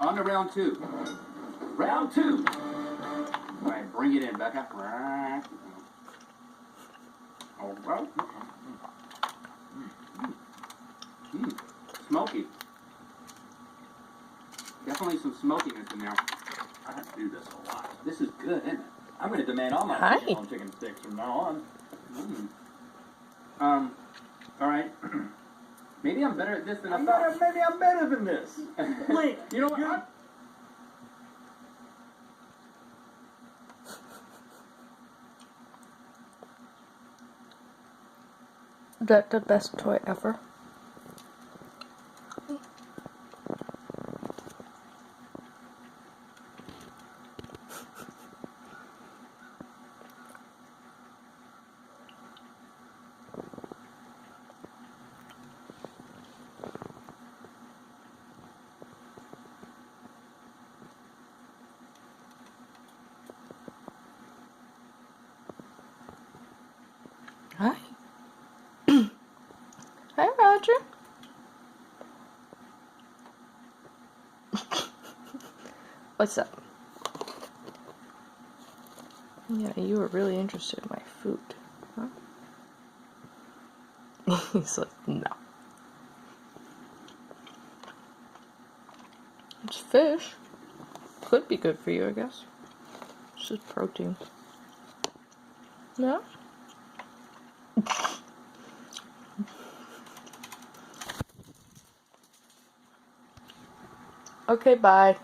On to round two. Round two. All right, bring it in, Becca. All right. Smoky. Definitely some smokiness in there. I have to do this a lot. This is good, isn't it? I'm going to demand all my chicken on chicken sticks from now on. All right. Maybe I'm better at this than I Maybe I'm better than this. Wait, you know what? That's the best toy ever. Hi. Hi, Roger. What's up? Yeah, you were really interested in my food, huh? He's like, no. It's fish. Could be good for you, I guess. It's just protein. No? Okay, bye.